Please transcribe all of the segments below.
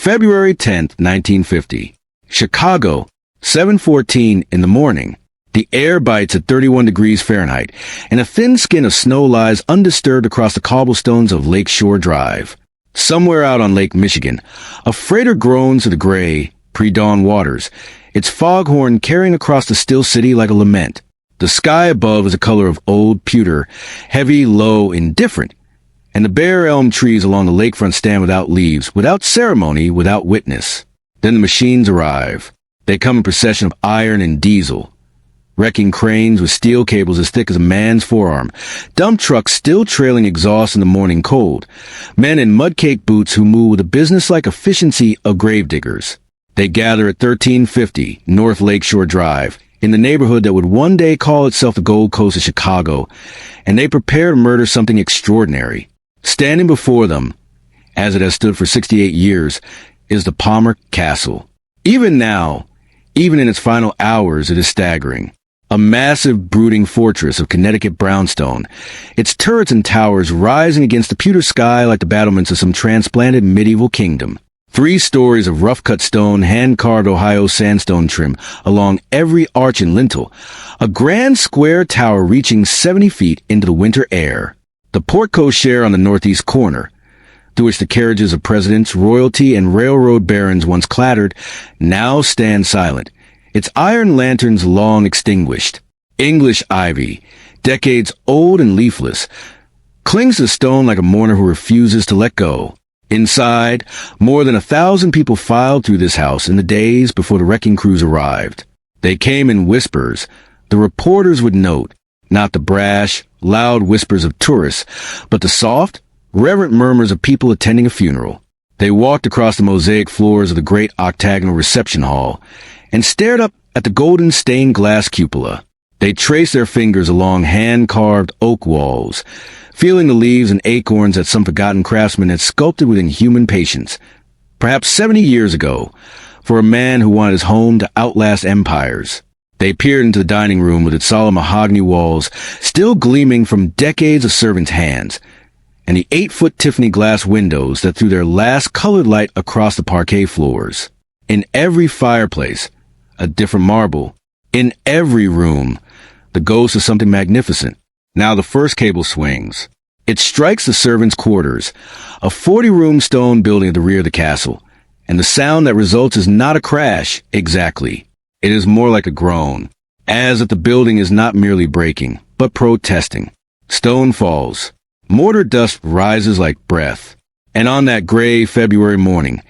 February 10th, 1950. Chicago, 7:14 in the morning. The air bites at 31 degrees Fahrenheit, and a thin skin of snow lies undisturbed across the cobblestones of Lake Shore Drive. Somewhere out on Lake Michigan, a freighter groans to the gray, pre-dawn waters, its foghorn carrying across the still city like a lament. The sky above is a color of old pewter, heavy, low, indifferent, and the bare elm trees along the lakefront stand without leaves, without ceremony, without witness. Then the machines arrive. They come in procession of iron and diesel. Wrecking cranes with steel cables as thick as a man's forearm. Dump trucks still trailing exhaust in the morning cold. Men in mud-caked boots who move with the business-like efficiency of gravediggers. They gather at 1350 North Lakeshore Drive, in the neighborhood that would one day call itself the Gold Coast of Chicago, and they prepare to murder something extraordinary. Standing before them, as it has stood for 68 years, is the Palmer Castle. Even now, even in its final hours, it is staggering. A massive, brooding fortress of Connecticut brownstone, its turrets and towers rising against the pewter sky like the battlements of some transplanted medieval kingdom. 3 stories of rough-cut stone, hand-carved Ohio sandstone trim along every arch and lintel. A grand square tower reaching 70 feet into the winter air. The porte-cochere on the northeast corner, through which the carriages of presidents, royalty, and railroad barons once clattered, now stand silent, its iron lanterns long extinguished. English ivy, decades old and leafless, clings to the stone like a mourner who refuses to let go. Inside, more than 1,000 people filed through this house in the days before the wrecking crews arrived. They came in whispers, the reporters would note, not the brash, loud whispers of tourists, but the soft, reverent murmurs of people attending a funeral. They walked across the mosaic floors of the great octagonal reception hall and stared up at the golden stained glass cupola. They traced their fingers along hand-carved oak walls, feeling the leaves and acorns that some forgotten craftsman had sculpted with inhuman patience, perhaps 70 years ago, for a man who wanted his home to outlast empires. They peered into the dining room with its solid mahogany walls still gleaming from decades of servants' hands, and the 8-foot Tiffany glass windows that threw their last colored light across the parquet floors. In every fireplace, a different marble. In every room, the ghost of something magnificent. Now the first cable swings. It strikes the servants' quarters, a 40-room stone building at the rear of the castle, and the sound that results is not a crash, exactly. It is more like a groan, as if the building is not merely breaking, but protesting. Stone falls. Mortar dust rises like breath. And on that gray February morning,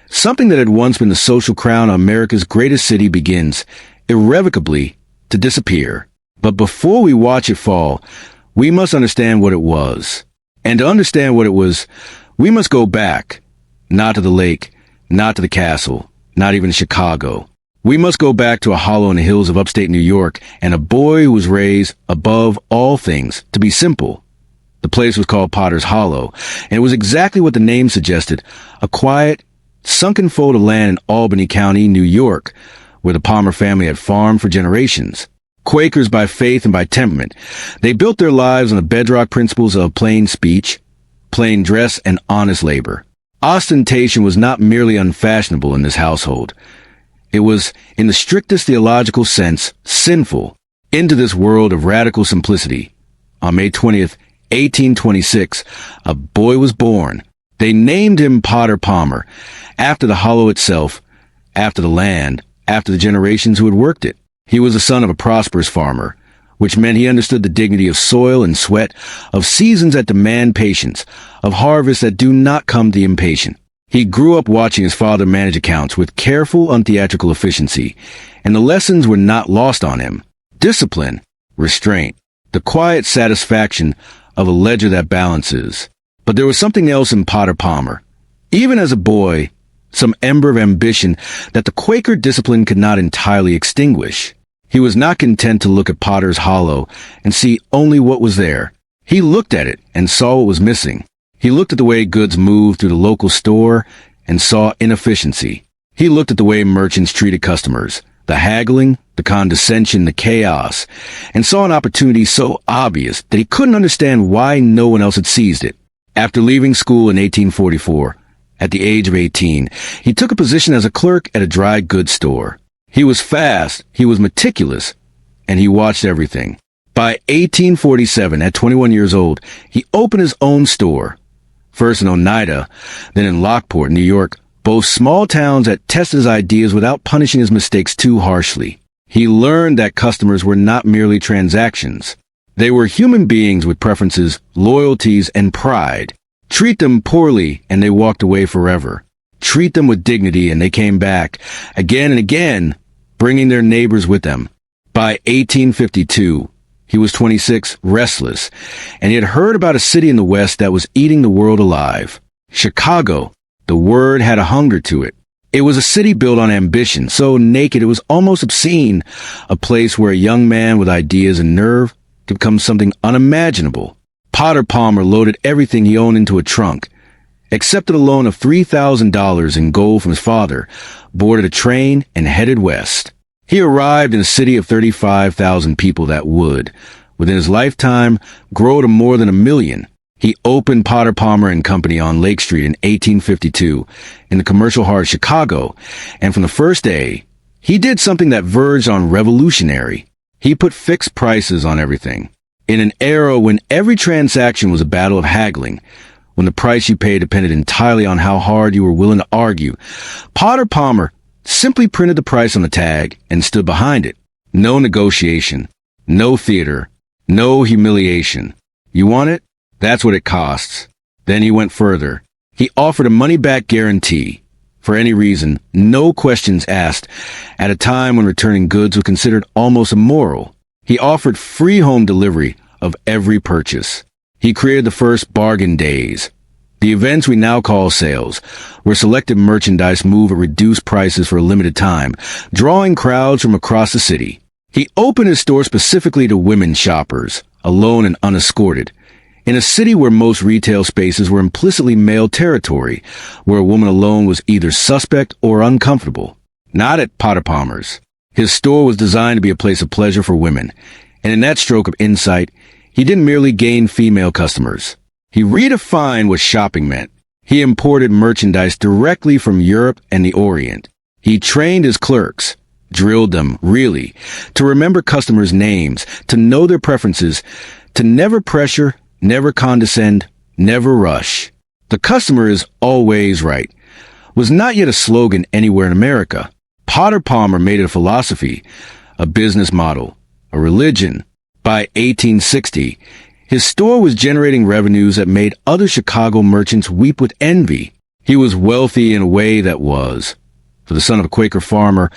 something that had once been the social crown of America's greatest city begins, irrevocably, to disappear. But before we watch it fall, we must understand what it was. And to understand what it was, we must go back. Not to the lake, not to the castle, not even Chicago. We must go back to a hollow in the hills of upstate New York and a boy who was raised, above all things, to be simple. The place was called Potter's Hollow, and it was exactly what the name suggested, a quiet, sunken fold of land in Albany County, New York, where the Palmer family had farmed for generations. Quakers by faith and by temperament, they built their lives on the bedrock principles of plain speech, plain dress, and honest labor. Ostentation was not merely unfashionable in this household. It was, in the strictest theological sense, sinful. Into this world of radical simplicity, on May 20th, 1826, a boy was born. They named him Potter Palmer, after the hollow itself, after the land, after the generations who had worked it. He was the son of a prosperous farmer, which meant he understood the dignity of soil and sweat, of seasons that demand patience, of harvests that do not come to the impatient. He grew up watching his father manage accounts with careful, untheatrical efficiency, and the lessons were not lost on him. Discipline, restraint, the quiet satisfaction of a ledger that balances. But there was something else in Potter Palmer. Even as a boy, some ember of ambition that the Quaker discipline could not entirely extinguish. He was not content to look at Potter's Hollow and see only what was there. He looked at it and saw what was missing. He looked at the way goods moved through the local store and saw inefficiency. He looked at the way merchants treated customers, the haggling, the condescension, the chaos, and saw an opportunity so obvious that he couldn't understand why no one else had seized it. After leaving school in 1844, At the age of 18, he took a position as a clerk at a dry goods store. He was fast, he was meticulous, and he watched everything. By 1847, at 21 years old, he opened his own store. First in Oneida, then in Lockport, New York, both small towns that tested his ideas without punishing his mistakes too harshly. He learned that customers were not merely transactions. They were human beings with preferences, loyalties, and pride. Treat them poorly, and they walked away forever. Treat them with dignity, and they came back, again and again, bringing their neighbors with them. By 1852, he was 26, restless, and he had heard about a city in the West that was eating the world alive. Chicago. The word had a hunger to it. It was a city built on ambition, so naked it was almost obscene, a place where a young man with ideas and nerve could become something unimaginable. Potter Palmer loaded everything he owned into a trunk, accepted a loan of $3,000 in gold from his father, boarded a train, and headed west. He arrived in a city of 35,000 people that would, within his lifetime, grow to more than 1 million. He opened Potter Palmer and Company on Lake Street in 1852 in the commercial heart of Chicago, and from the first day, he did something that verged on revolutionary. He put fixed prices on everything. In an era when every transaction was a battle of haggling, when the price you paid depended entirely on how hard you were willing to argue, Potter Palmer simply printed the price on the tag and stood behind it. No negotiation, no theater, no humiliation. You want it? That's what it costs. Then he went further. He offered a money-back guarantee. For any reason, no questions asked, at a time when returning goods was considered almost immoral. He offered free home delivery of every purchase. He created the first bargain days. The events we now call sales, where selected merchandise moved at reduced prices for a limited time, drawing crowds from across the city. He opened his store specifically to women shoppers, alone and unescorted. In a city where most retail spaces were implicitly male territory, where a woman alone was either suspect or uncomfortable. Not at Potter Palmer's. His store was designed to be a place of pleasure for women, and in that stroke of insight, he didn't merely gain female customers. He redefined what shopping meant. He imported merchandise directly from Europe and the Orient. He trained his clerks, drilled them, really, to remember customers' names, to know their preferences, to never pressure, never condescend, never rush. The customer is always right was not yet a slogan anywhere in America. Potter Palmer made it a philosophy, a business model, a religion. By 1860, his store was generating revenues that made other Chicago merchants weep with envy. He was wealthy in a way that was, for the son of a Quaker farmer,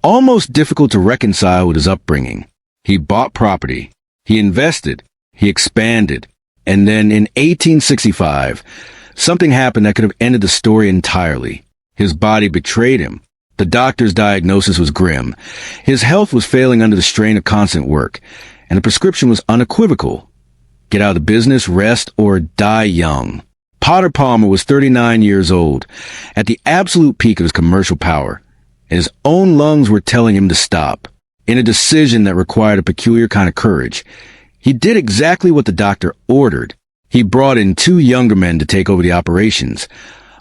almost difficult to reconcile with his upbringing. He bought property. He invested. He expanded. And then in 1865, something happened that could have ended the story entirely. His body betrayed him. The doctor's diagnosis was grim. His health was failing under the strain of constant work, and the prescription was unequivocal. Get out of the business, rest, or die young. Potter Palmer was 39 years old, at the absolute peak of his commercial power, and his own lungs were telling him to stop. In a decision that required a peculiar kind of courage, he did exactly what the doctor ordered. He brought in 2 younger men to take over the operations,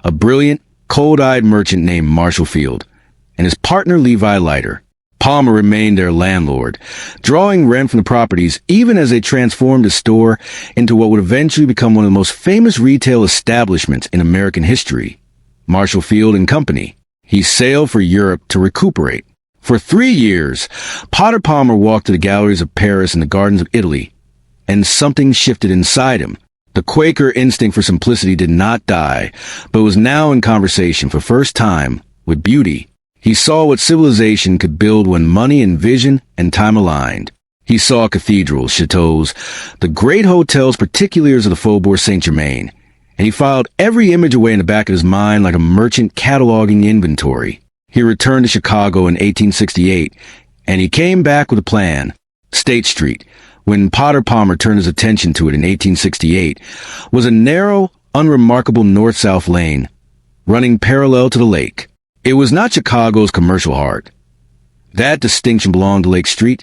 a brilliant, cold-eyed merchant named Marshall Field, and his partner Levi Leiter. Palmer remained their landlord, drawing rent from the properties even as they transformed the store into what would eventually become one of the most famous retail establishments in American history, Marshall Field and Company. He sailed for Europe to recuperate. For 3 years, Potter Palmer walked to the galleries of Paris and the gardens of Italy, and something shifted inside him. The Quaker instinct for simplicity did not die, but was now in conversation for the first time with beauty. He saw what civilization could build when money and vision and time aligned. He saw cathedrals, chateaus, the great hotels, particulars of the Faubourg Saint-Germain, and he filed every image away in the back of his mind like a merchant cataloging inventory. He returned to Chicago in 1868, and he came back with a plan. State Street, when Potter Palmer turned his attention to it in 1868, was a narrow, unremarkable north-south lane, running parallel to the lake. It was not Chicago's commercial heart. That distinction belonged to Lake Street,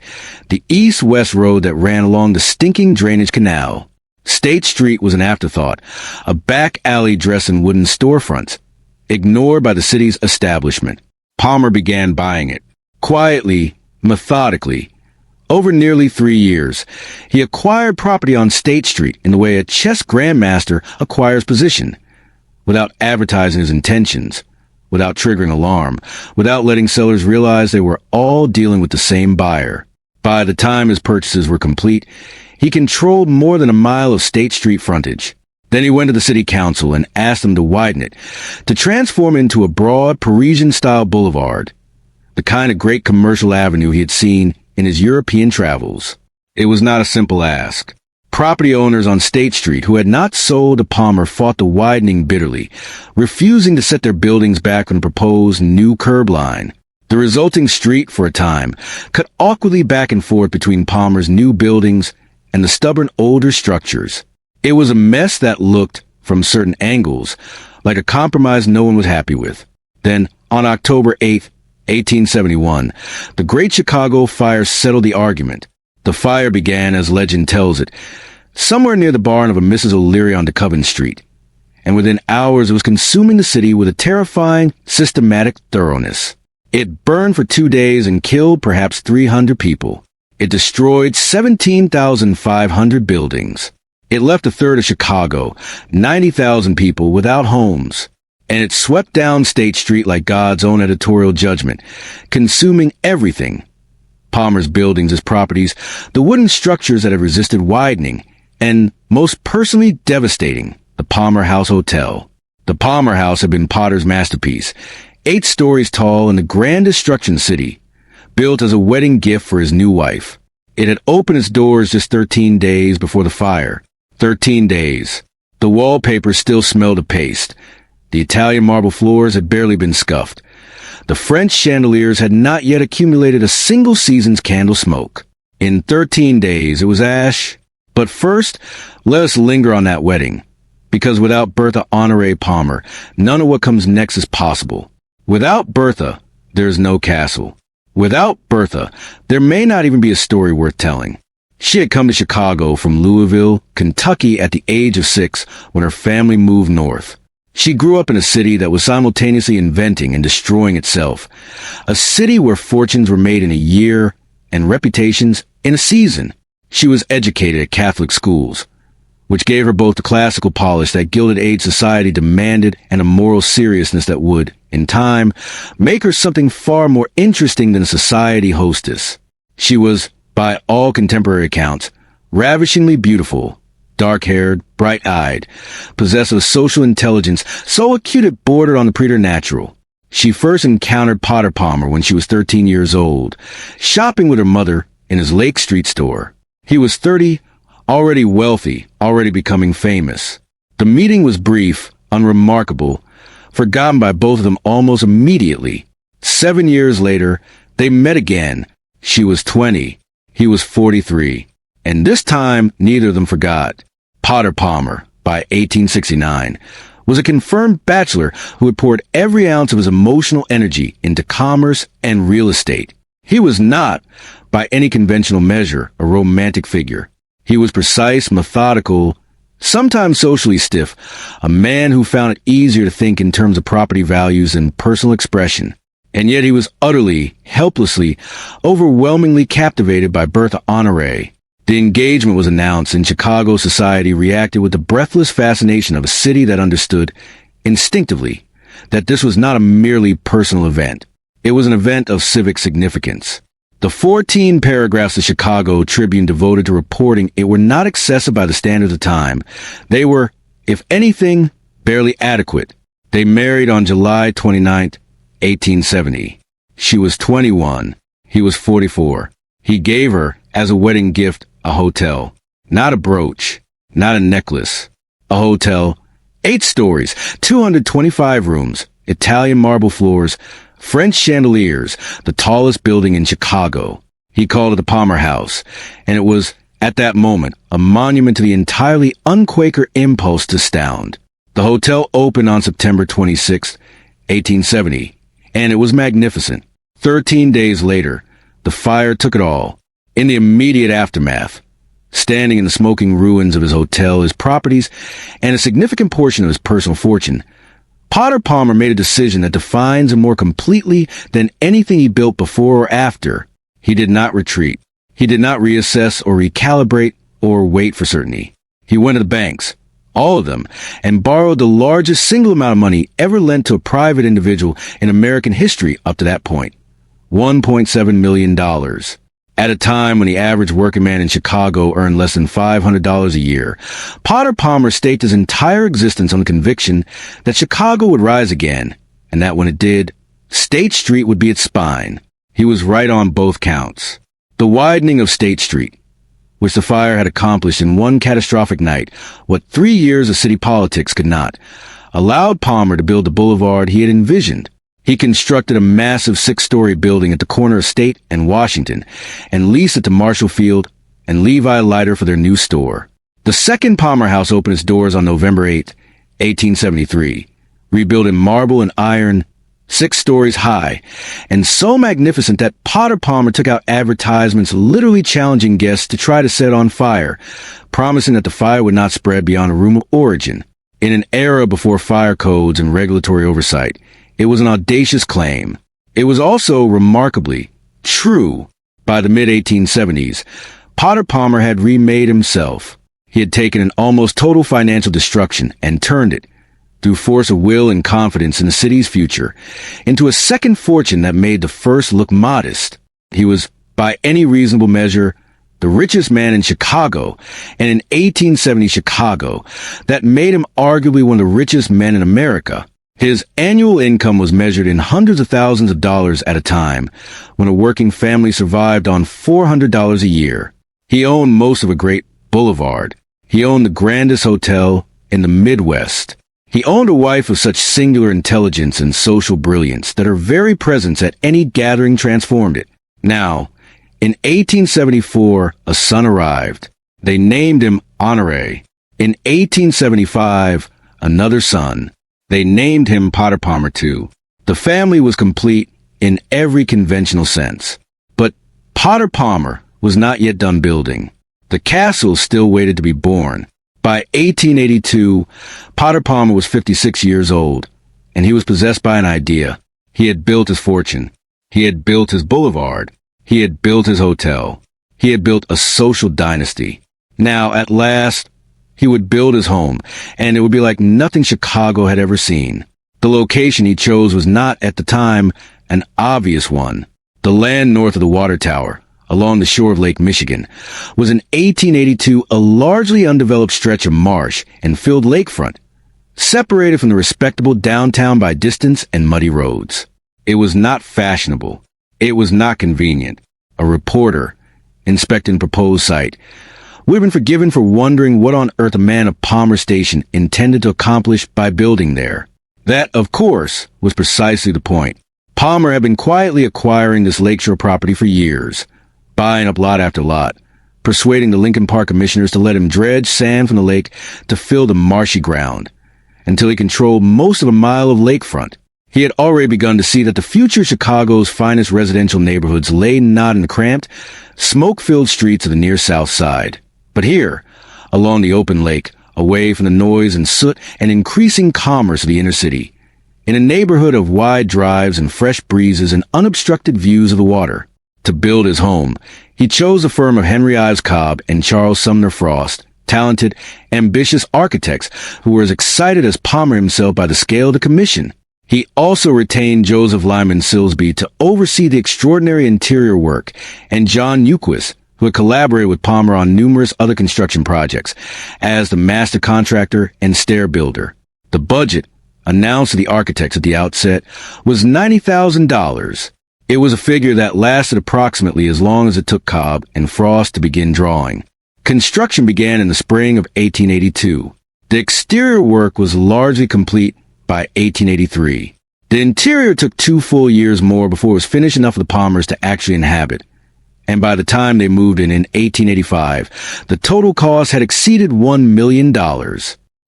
the east-west road that ran along the stinking drainage canal. State Street was an afterthought, a back alley dressed in wooden storefronts, ignored by the city's establishment. Palmer began buying it. Quietly, methodically. Over nearly 3 years, he acquired property on State Street in the way a chess grandmaster acquires position, without advertising his intentions, without triggering alarm, without letting sellers realize they were all dealing with the same buyer. By the time his purchases were complete, he controlled more than a mile of State Street frontage. Then he went to the city council and asked them to widen it, to transform it into a broad Parisian-style boulevard, the kind of great commercial avenue he had seen in his European travels. It was not a simple ask. Property owners on State Street who had not sold to Palmer fought the widening bitterly, refusing to set their buildings back on the proposed new curb line. The resulting street, for a time, cut awkwardly back and forth between Palmer's new buildings and the stubborn older structures. It was a mess that looked, from certain angles, like a compromise no one was happy with. Then, on October 8, 1871, the Great Chicago Fire settled the argument. The fire began, as legend tells it, somewhere near the barn of a Mrs. O'Leary on DeCoven Street, and within hours it was consuming the city with a terrifying, systematic thoroughness. It burned for 2 days and killed perhaps 300 people. It destroyed 17,500 buildings. It left a third of Chicago, 90,000 people, without homes. And it swept down State Street like God's own editorial judgment, consuming everything. Palmer's buildings, his properties, the wooden structures that had resisted widening, and, most personally devastating, the Palmer House Hotel. The Palmer House had been Potter's masterpiece, 8 stories tall in the grandest structure in the city, built as a wedding gift for his new wife. It had opened its doors just 13 days before the fire. 13 days. The wallpaper still smelled of paste. The Italian marble floors had barely been scuffed. The French chandeliers had not yet accumulated a single season's candle smoke. In 13 days, it was ash. But first, let us linger on that wedding, because without Bertha Honoré Palmer, none of what comes next is possible. Without Bertha, there is no castle. Without Bertha, there may not even be a story worth telling. She had come to Chicago from Louisville, Kentucky at the age of 6 when her family moved north. She grew up in a city that was simultaneously inventing and destroying itself. A city where fortunes were made in a year and reputations in a season. She was educated at Catholic schools, which gave her both the classical polish that Gilded Age society demanded and a moral seriousness that would, in time, make her something far more interesting than a society hostess. She was, by all contemporary accounts, ravishingly beautiful, dark-haired, bright-eyed, possessed of social intelligence so acute it bordered on the preternatural. She first encountered Potter Palmer when she was 13 years old, shopping with her mother in his Lake Street store. He was 30, already wealthy, already becoming famous. The meeting was brief, unremarkable, forgotten by both of them almost immediately. 7 years later, they met again. She was 20. He was 43. And this time, neither of them forgot. Potter Palmer, by 1869, was a confirmed bachelor who had poured every ounce of his emotional energy into commerce and real estate. He was not, by any conventional measure, a romantic figure. He was precise, methodical, sometimes socially stiff, a man who found it easier to think in terms of property values and personal expression. And yet he was utterly, helplessly, overwhelmingly captivated by Bertha Honoré. The engagement was announced, and Chicago society reacted with the breathless fascination of a city that understood, instinctively, that this was not a merely personal event. It was an event of civic significance. The 14 paragraphs the Chicago Tribune devoted to reporting it were not excessive by the standards of the time. They were, if anything, barely adequate. They married on July 29, 1870. She was 21. He was 44. He gave her, as a wedding gift, a hotel. Not a brooch. Not a necklace. A hotel. 8 stories, 225 rooms, Italian marble floors, French chandeliers, the tallest building in Chicago. He called it the Palmer House, and it was, at that moment, a monument to the entirely un-Quaker impulse to astound. The hotel opened on September 26, 1870, and it was magnificent. 13 days later, the fire took it all. In the immediate aftermath, standing in the smoking ruins of his hotel, his properties, and a significant portion of his personal fortune, Potter Palmer made a decision that defines him more completely than anything he built before or after. He did not retreat. He did not reassess or recalibrate or wait for certainty. He went to the banks, all of them, and borrowed the largest single amount of money ever lent to a private individual in American history up to that point. $1.7 million. At a time when the average working man in Chicago earned less than $500 a year, Potter Palmer staked his entire existence on the conviction that Chicago would rise again, and that when it did, State Street would be its spine. He was right on both counts. The widening of State Street, which the fire had accomplished in one catastrophic night, what 3 years of city politics could not, allowed Palmer to build the boulevard he had envisioned. He constructed a massive 6-story building at the corner of State and Washington and leased it to Marshall Field and Levi Leiter for their new store. The second Palmer House opened its doors on November 8, 1873, rebuilt in marble and iron, 6 stories high, and so magnificent that Potter Palmer took out advertisements literally challenging guests to try to set it on fire, promising that the fire would not spread beyond a room of origin. In an era before fire codes and regulatory oversight, it was an audacious claim. It was also remarkably true. By the mid-1870s, Potter Palmer had remade himself. He had taken an almost total financial destruction and turned it, through force of will and confidence in the city's future, into a second fortune that made the first look modest. He was, by any reasonable measure, the richest man in Chicago, and in 1870 Chicago, that made him arguably one of the richest men in America. His annual income was measured in hundreds of thousands of dollars at a time, when a working family survived on $400 a year. He owned most of a great boulevard. He owned the grandest hotel in the Midwest. He owned a wife of such singular intelligence and social brilliance that her very presence at any gathering transformed it. Now, in 1874, a son arrived. They named him Honoré. In 1875, another son. They named him Potter Palmer too. The family was complete in every conventional sense. But Potter Palmer was not yet done building. The castle still waited to be born. By 1882, Potter Palmer was 56 years old, and he was possessed by an idea. He had built his fortune. He had built his boulevard. He had built his hotel. He had built a social dynasty. Now, at last, he would build his home, and it would be like nothing Chicago had ever seen. The location he chose was not, at the time, an obvious one. The land north of the water tower, along the shore of Lake Michigan, was in 1882 a largely undeveloped stretch of marsh and filled lakefront, separated from the respectable downtown by distance and muddy roads. It was not fashionable. It was not convenient. A reporter, inspecting the proposed site, would have been forgiven for wondering what on earth a man of Palmer Station intended to accomplish by building there. That, of course, was precisely the point. Palmer had been quietly acquiring this lakeshore property for years, buying up lot after lot, persuading the Lincoln Park commissioners to let him dredge sand from the lake to fill the marshy ground, until he controlled most of a mile of lakefront. He had already begun to see that the future of Chicago's finest residential neighborhoods lay not in the cramped, smoke-filled streets of the near South Side, but here, along the open lake, away from the noise and soot and increasing commerce of the inner city, in a neighborhood of wide drives and fresh breezes and unobstructed views of the water. To build his home, he chose a firm of Henry Ives Cobb and Charles Sumner Frost, talented, ambitious architects who were as excited as Palmer himself by the scale of the commission. He also retained Joseph Lyman Silsby to oversee the extraordinary interior work, and John Euquist, who had collaborated with Palmer on numerous other construction projects, as the master contractor and stair builder. The budget, announced to the architects at the outset, was $90,000. It was a figure that lasted approximately as long as it took Cobb and Frost to begin drawing. Construction began in the spring of 1882. The exterior work was largely complete by 1883. The interior took 2 full years more before it was finished enough for the Palmers to actually inhabit. And by the time they moved in 1885, the total cost had exceeded $1 million.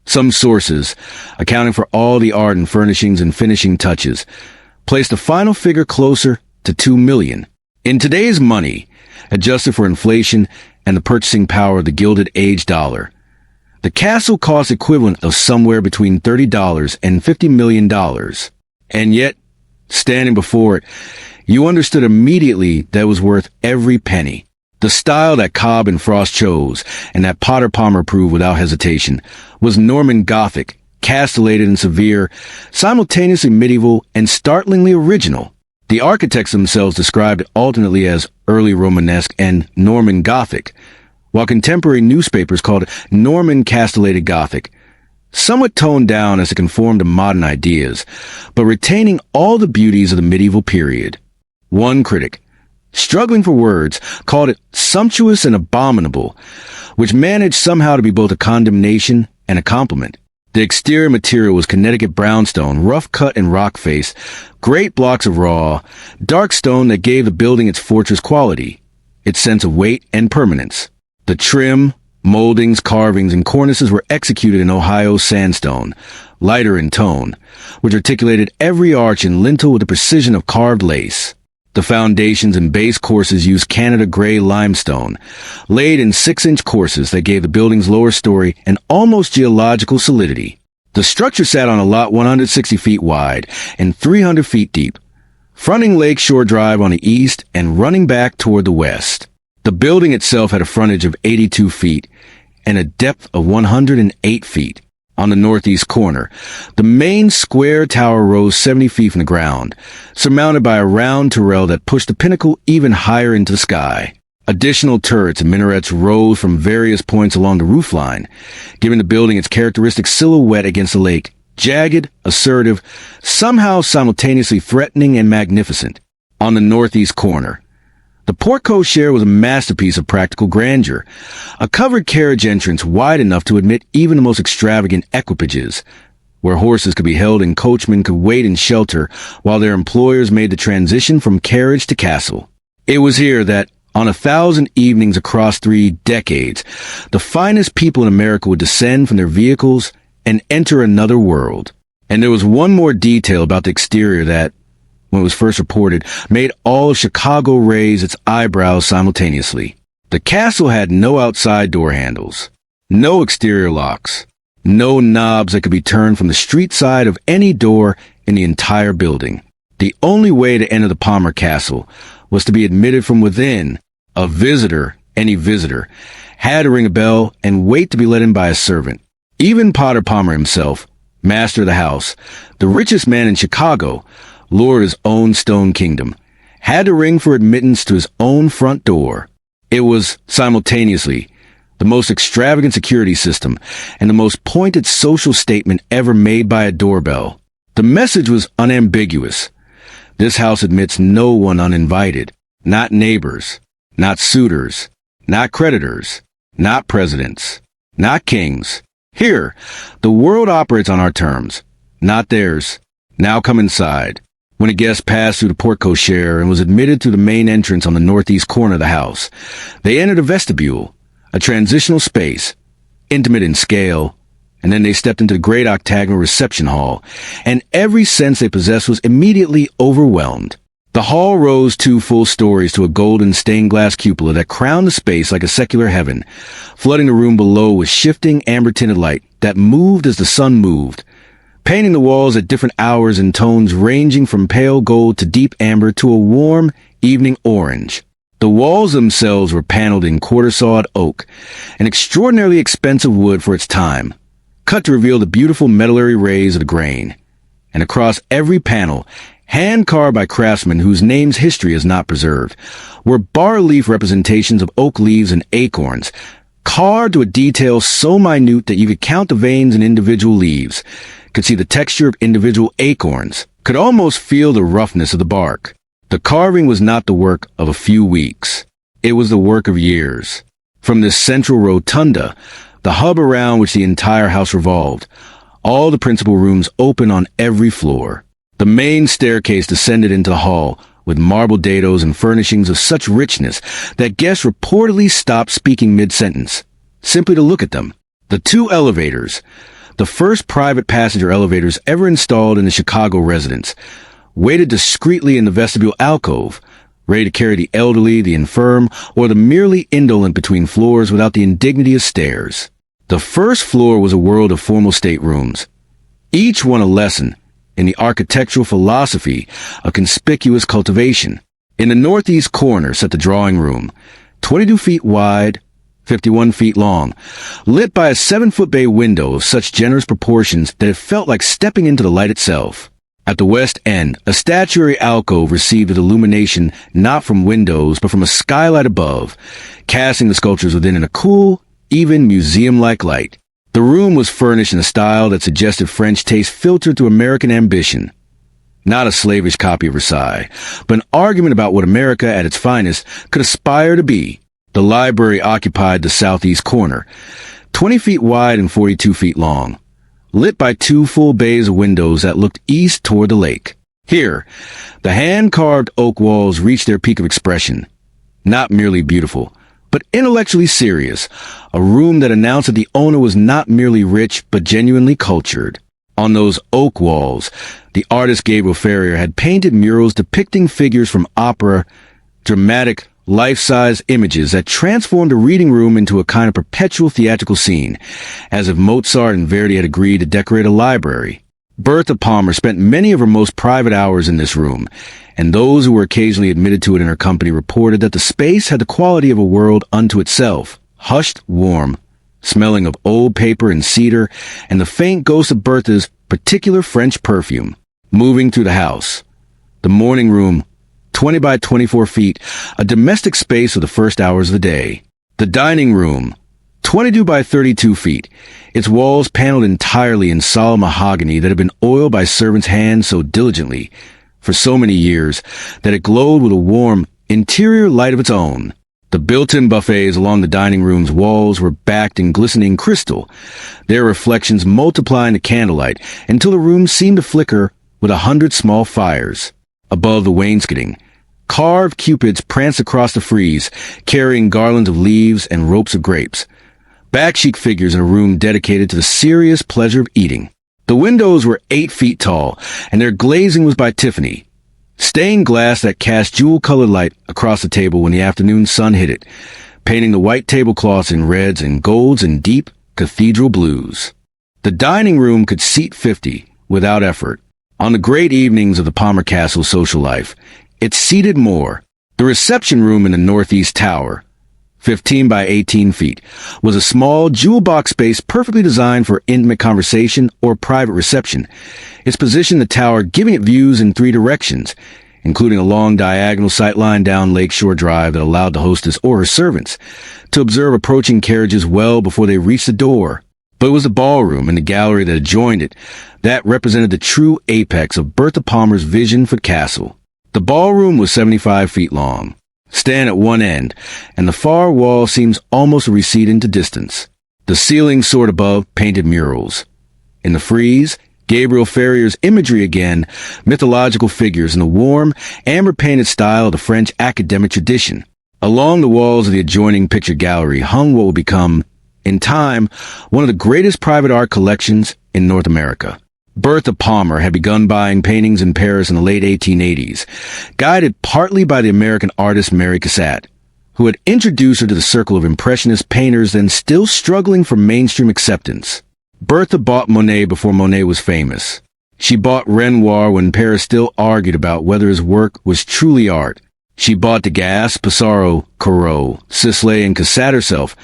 Some sources, accounting for all the art and furnishings and finishing touches, placed the final figure closer to $2 million. In today's money, adjusted for inflation and the purchasing power of the Gilded Age dollar, The castle cost equivalent of somewhere between $30 and $50 million. And yet, standing before it, you understood immediately that it was worth every penny. The style that Cobb and Frost chose, and that Potter Palmer approved without hesitation, was Norman Gothic, castellated and severe, simultaneously medieval and startlingly original. The architects themselves described it alternately as early Romanesque and Norman Gothic, while contemporary newspapers called it Norman Castellated Gothic, somewhat toned down as to conform to modern ideas, but retaining all the beauties of the medieval period. One critic, struggling for words, called it sumptuous and abominable, which managed somehow to be both a condemnation and a compliment. The exterior material was Connecticut brownstone, rough cut and rock face, great blocks of raw, dark stone that gave the building its fortress quality, its sense of weight and permanence. The trim, moldings, carvings, and cornices were executed in Ohio sandstone, lighter in tone, which articulated every arch and lintel with the precision of carved lace. The foundations and base courses used Canada gray limestone, laid in 6-inch courses that gave the building's lower story an almost geological solidity. The structure sat on a lot 160 feet wide and 300 feet deep, fronting Lake Shore Drive on the east and running back toward the west. The building itself had a frontage of 82 feet and a depth of 108 feet. On the northeast corner, the main square tower rose 70 feet from the ground, surmounted by a round turret that pushed the pinnacle even higher into the sky. Additional turrets and minarets rose from various points along the roofline, giving the building its characteristic silhouette against the lake, jagged, assertive, somehow simultaneously threatening and magnificent. On the northeast corner, the porte-cochere was a masterpiece of practical grandeur, a covered carriage entrance wide enough to admit even the most extravagant equipages, where horses could be held and coachmen could wait in shelter while their employers made the transition from carriage to castle. It was here that, on 1,000 evenings across 3 decades, the finest people in America would descend from their vehicles and enter another world. And there was one more detail about the exterior that, when it was first reported, made all of Chicago raise its eyebrows simultaneously. The castle had no outside door handles, no exterior locks, no knobs that could be turned from the street side of any door in the entire building. The only way to enter the Palmer Castle was to be admitted from within. A visitor, any visitor, had to ring a bell and wait to be let in by a servant. Even Potter Palmer himself, master of the house, the richest man in Chicago, lord of his own stone kingdom, had to ring for admittance to his own front door. It was, simultaneously, the most extravagant security system and the most pointed social statement ever made by a doorbell. The message was unambiguous. This house admits no one uninvited, not neighbors, not suitors, not creditors, not presidents, not kings. Here, the world operates on our terms, not theirs. Now come inside. When a guest passed through the porte-cochere and was admitted through the main entrance on the northeast corner of the house, they entered a vestibule, a transitional space, intimate in scale, and then they stepped into the great octagonal reception hall, and every sense they possessed was immediately overwhelmed. The hall rose 2 full stories to a golden stained-glass cupola that crowned the space like a secular heaven, flooding the room below with shifting amber-tinted light that moved as the sun moved, painting the walls at different hours in tones ranging from pale gold to deep amber to a warm evening orange. The walls themselves were paneled in quarter-sawed oak, an extraordinarily expensive wood for its time, cut to reveal the beautiful medullary rays of the grain. And across every panel, hand-carved by craftsmen whose names history has not preserved, were bas-relief representations of oak leaves and acorns, carved to a detail so minute that you could count the veins in individual leaves, could see the texture of individual acorns, could almost feel the roughness of the bark. The carving was not the work of a few weeks. It was the work of years. From this central rotunda, the hub around which the entire house revolved, all the principal rooms open on every floor. The main staircase descended into the hall with marble dados and furnishings of such richness that guests reportedly stopped speaking mid-sentence, simply to look at them. The 2 elevators, the first private passenger elevators ever installed in a Chicago residence, waited discreetly in the vestibule alcove, ready to carry the elderly, the infirm, or the merely indolent between floors without the indignity of stairs. The first floor was a world of formal staterooms, each one a lesson in the architectural philosophy of conspicuous cultivation. In the northeast corner sat the drawing room, 22 feet wide, 51 feet long, lit by a 7-foot bay window of such generous proportions that it felt like stepping into the light itself. At the west end, a statuary alcove received illumination not from windows but from a skylight above, casting the sculptures within in a cool, even museum-like light. The room was furnished in a style that suggested French taste filtered through American ambition. Not a slavish copy of Versailles, but an argument about what America at its finest could aspire to be. The library occupied the southeast corner, 20 feet wide and 42 feet long, lit by 2 full bays of windows that looked east toward the lake. Here, the hand-carved oak walls reached their peak of expression. Not merely beautiful, but intellectually serious, a room that announced that the owner was not merely rich, but genuinely cultured. On those oak walls, the artist Gabriel Ferrier had painted murals depicting figures from opera, dramatic, life-size images that transformed a reading room into a kind of perpetual theatrical scene, as if Mozart and Verdi had agreed to decorate a library. Bertha Palmer spent many of her most private hours in this room, and those who were occasionally admitted to it in her company reported that the space had the quality of a world unto itself, hushed, warm, smelling of old paper and cedar, and the faint ghost of Bertha's particular French perfume. Moving through the house, the morning room, 20 by 24 feet, a domestic space of the first hours of the day. The dining room, 22 by 32 feet, its walls paneled entirely in solid mahogany that had been oiled by servants' hands so diligently, for so many years, that it glowed with a warm, interior light of its own. The built-in buffets along the dining room's walls were backed in glistening crystal, their reflections multiplying the candlelight until the room seemed to flicker with 100 small fires. Above the wainscoting, carved cupids pranced across the frieze, carrying garlands of leaves and ropes of grapes. Back-chic figures in a room dedicated to the serious pleasure of eating. The windows were 8 feet tall, and their glazing was by Tiffany. Stained glass that cast jewel-colored light across the table when the afternoon sun hit it, painting the white tablecloths in reds and golds and deep cathedral blues. The dining room could seat 50 without effort. On the great evenings of the Palmer Castle social life, it seated more. The reception room in the northeast tower, 15 by 18 feet, was a small jewel-box space perfectly designed for intimate conversation or private reception. Its position in the tower giving it views in 3 directions, including a long diagonal sightline down Lakeshore Drive that allowed the hostess or her servants to observe approaching carriages well before they reached the door. But it was the ballroom and the gallery that adjoined it that represented the true apex of Bertha Palmer's vision for the castle. The ballroom was 75 feet long, stand at one end, and the far wall seems almost to recede into distance. The ceiling soared above painted murals. In the frieze, Gabriel Ferrier's imagery again, mythological figures in the warm, amber-painted style of the French academic tradition. Along the walls of the adjoining picture gallery hung what would become, in time, one of the greatest private art collections in North America. Bertha Palmer had begun buying paintings in Paris in the late 1880s, guided partly by the American artist Mary Cassatt, who had introduced her to the circle of impressionist painters then still struggling for mainstream acceptance. Bertha bought Monet before Monet was famous. She bought Renoir when Paris still argued about whether his work was truly art. She bought Degas, Pissarro, Corot, Sisley, and Cassatt herself,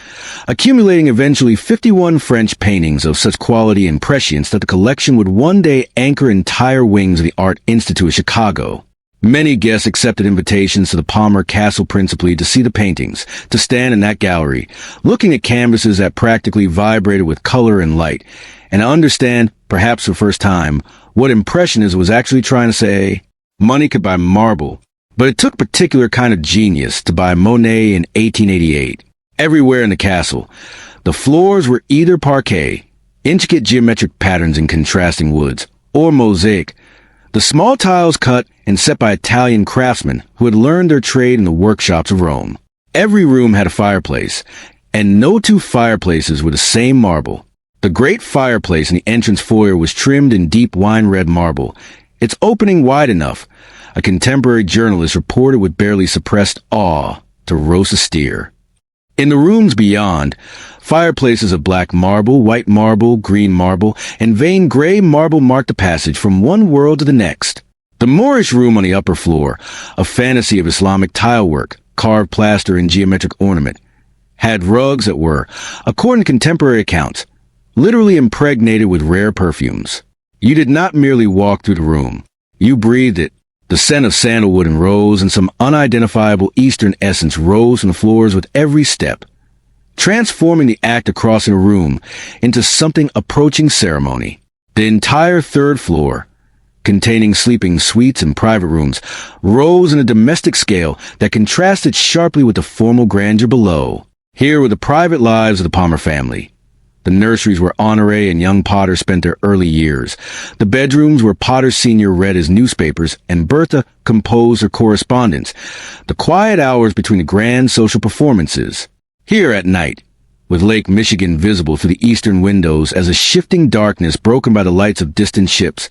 accumulating eventually 51 French paintings of such quality and prescience that the collection would one day anchor entire wings of the Art Institute of Chicago. Many guests accepted invitations to the Palmer Castle principally to see the paintings, to stand in that gallery, looking at canvases that practically vibrated with color and light, and to understand, perhaps for the first time, what Impressionism was actually trying to say. Money could buy marble, but it took a particular kind of genius to buy Monet in 1888. Everywhere in the castle, the floors were either parquet, intricate geometric patterns in contrasting woods, or mosaic, the small tiles cut and set by Italian craftsmen who had learned their trade in the workshops of Rome. Every room had a fireplace, and no 2 fireplaces were the same marble. The great fireplace in the entrance foyer was trimmed in deep wine-red marble, its opening wide enough, a contemporary journalist reported with barely suppressed awe, to roast a steer. In the rooms beyond, Fireplaces of black marble, white marble, green marble, and veined gray marble marked the passage from one world to the next. The Moorish room on the upper floor, a fantasy of Islamic tilework, carved plaster and geometric ornament, had rugs that were, according to contemporary accounts, literally impregnated with rare perfumes. You did not merely walk through the room. You breathed it. The scent of sandalwood and rose and some unidentifiable Eastern essence rose from the floors with every step, transforming the act of crossing a room into something approaching ceremony. The entire third floor, containing sleeping suites and private rooms, rose in a domestic scale that contrasted sharply with the formal grandeur below. Here were the private lives of the Palmer family. The nurseries where Honoré and young Potter spent their early years. The bedrooms where Potter Sr. read his newspapers and Bertha composed her correspondence. The quiet hours between the grand social performances. Here at night, with Lake Michigan visible through the eastern windows as a shifting darkness broken by the lights of distant ships,